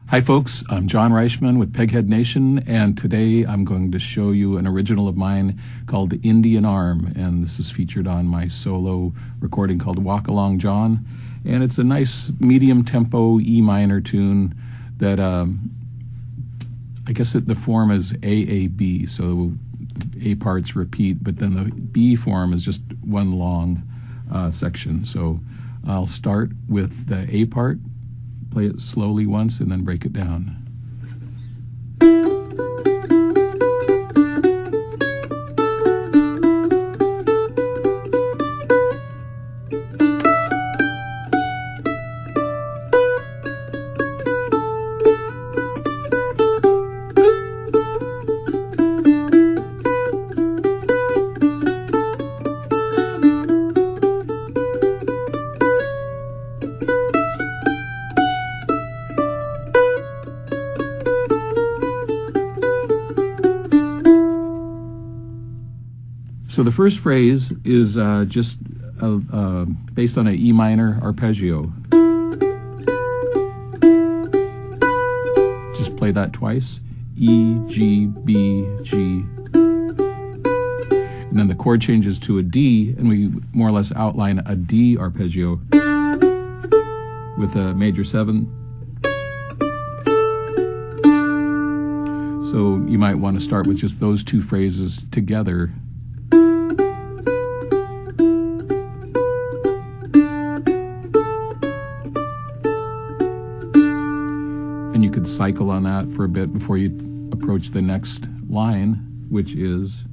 Hi folks, I'm John Reichman with Peghead Nation, and today I'm going to show you an original of mine called The Indian Arm, and this is featured on my solo recording called Walk Along John, and it's a nice medium tempo E minor tune that I guess the form is AAB, so A parts repeat, but then the B form is just one long section. So I'll start with the A part, play it slowly once, and then break it down. So the first phrase is just based on an E minor arpeggio. Just play that twice. E, G, B, G. And then the chord changes to a D, and we more or less outline a D arpeggio with a major 7. So you might want to start with just those two phrases together. And you could cycle on that for a bit before you approach the next line, which is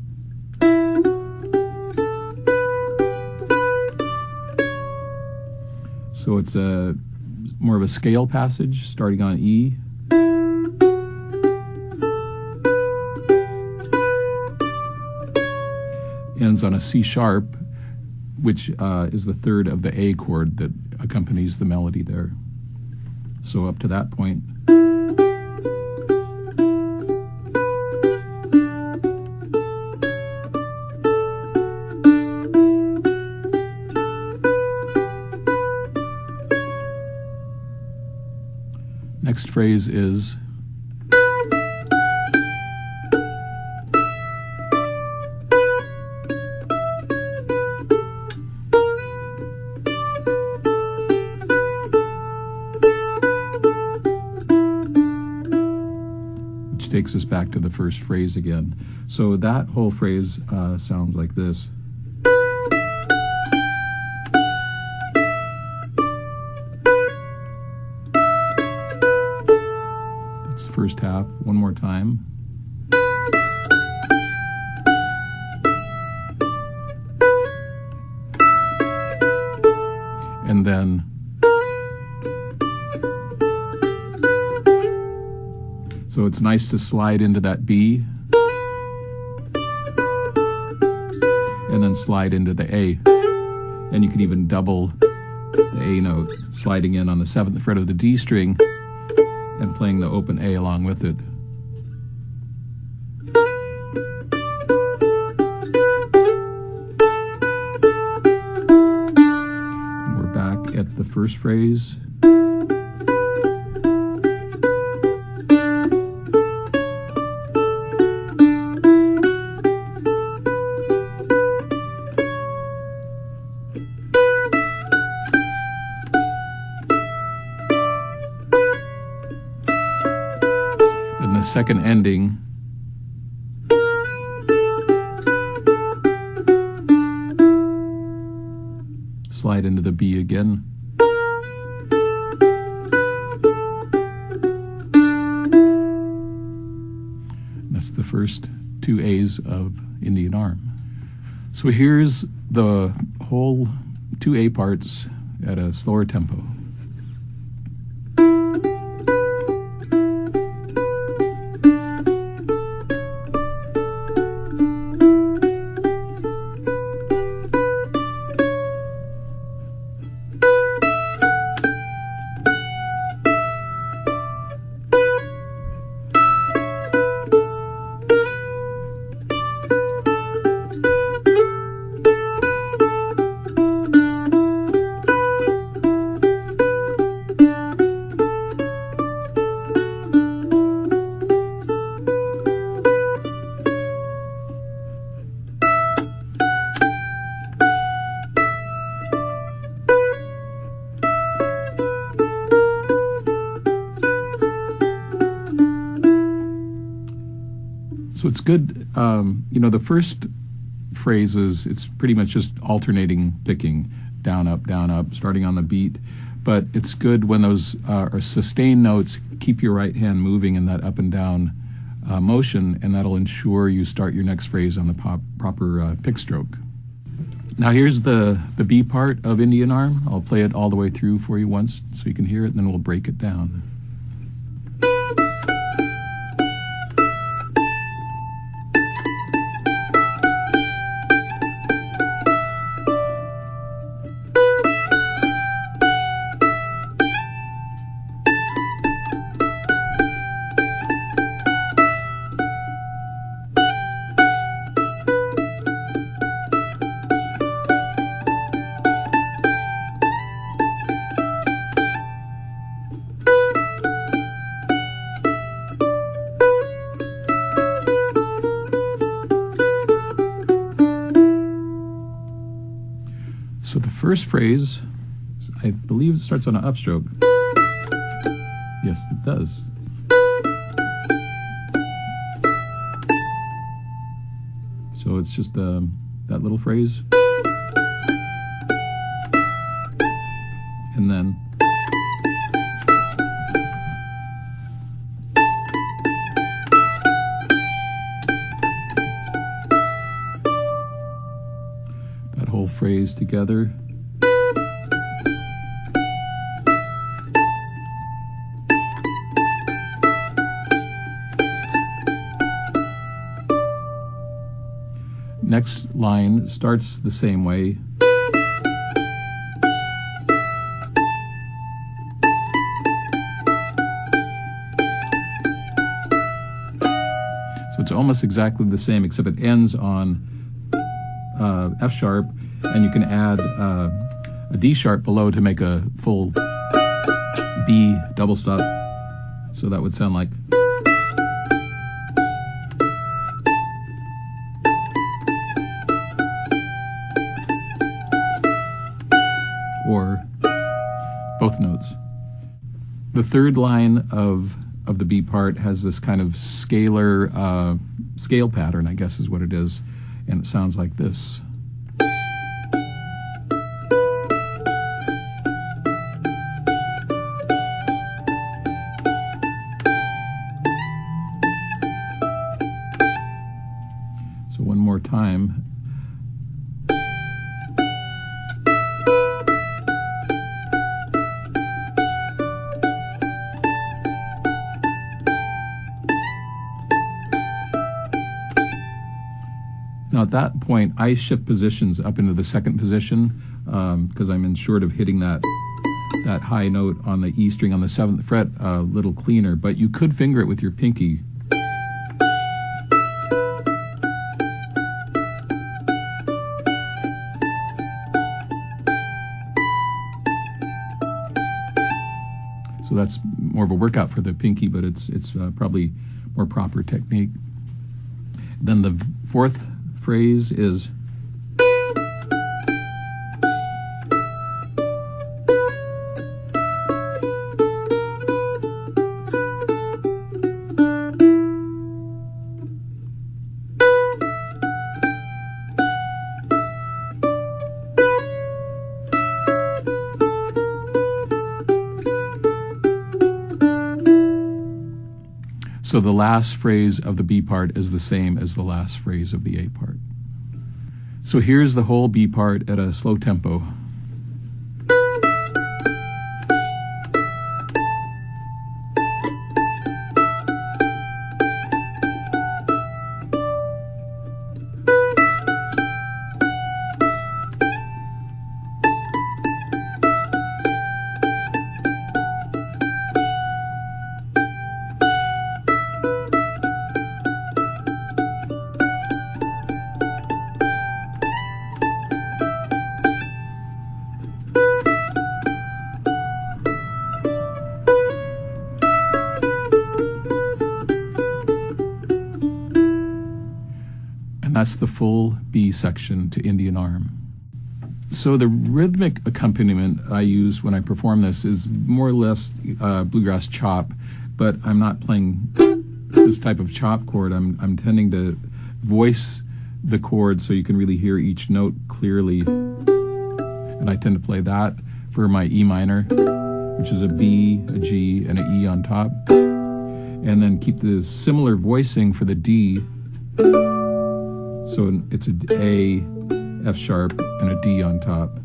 so it's more of a scale passage starting on E. Ends on a C sharp, which is the third of the A chord that accompanies the melody there. So up to that point. Next phrase is which takes us back to the first phrase again. So that whole phrase sounds like this. That's the first half. One more time. And then so it's nice to slide into that B and then slide into the A. And you can even double the A note, sliding in on the 7th fret of the D string and playing the open A along with it. And we're back at the first phrase. Then the second ending slide into the B again. That's the first two A's of Indian Arm. So here's the whole two A parts at a slower tempo. So it's good. The first phrases, it's pretty much just alternating picking, down, up, starting on the beat. But it's good when those are sustained notes, keep your right hand moving in that up and down motion, and that'll ensure you start your next phrase on the proper pick stroke. Now here's the B part of Indian Arm. I'll play it all the way through for you once so you can hear it, and then we'll break it down. So the first phrase, I believe it starts on an upstroke. Yes, it does. So it's just that little phrase. And then that whole phrase together. Next line starts the same way. So it's almost exactly the same, except it ends on F sharp, and you can add a D sharp below to make a full B double stop. So that would sound like. Or both notes. The third line of the B part has this kind of scalar scale pattern, I guess is what it is, and it sounds like this. So one more time. Now at that point, I shift positions up into the second position because I'm ensured of hitting that high note on the E string on the 7th fret a little cleaner, but you could finger it with your pinky. So that's more of a workout for the pinky, but it's probably more proper technique. Then the fourth phrase is so the last phrase of the B part is the same as the last phrase of the A part. So here's the whole B part at a slow tempo. That's the full B section to Indian Arm. So the rhythmic accompaniment I use when I perform this is more or less bluegrass chop, but I'm not playing this type of chop chord, I'm tending to voice the chord so you can really hear each note clearly. And I tend to play that for my E minor, which is a B, a G, and an E on top. And then keep the similar voicing for the D. So it's an A, F sharp, and a D on top.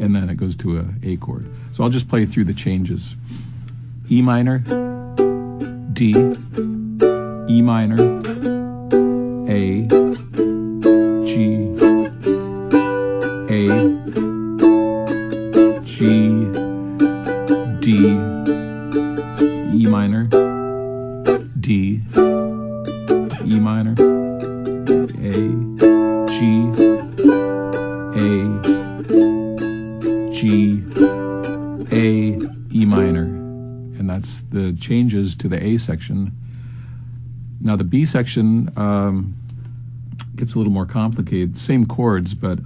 And then it goes to an A chord. So I'll just play through the changes. E minor, D, E minor, A, G, A, G, D, E minor, D, E minor, A, G, A, G, A, E minor. And that's the changes to the A section. Now the B section gets a little more complicated. Same chords, but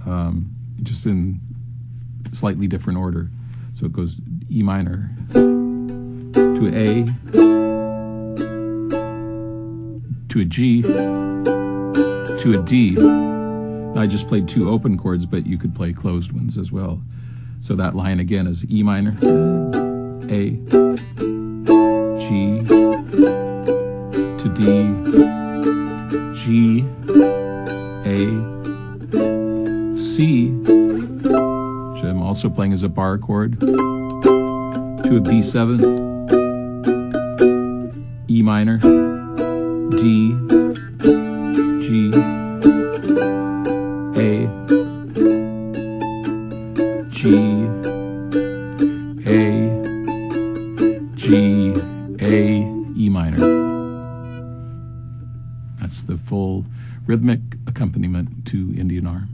just in slightly different order. So it goes E minor to A, to a G, to a D. Now, I just played two open chords, but you could play closed ones as well. So that line again is E minor, A, G, to D, G, A, C, which I'm also playing as a bar chord, to a B7, E minor, D, G, A, G, A, G, A, E minor. That's the full rhythmic accompaniment to Indian Arm.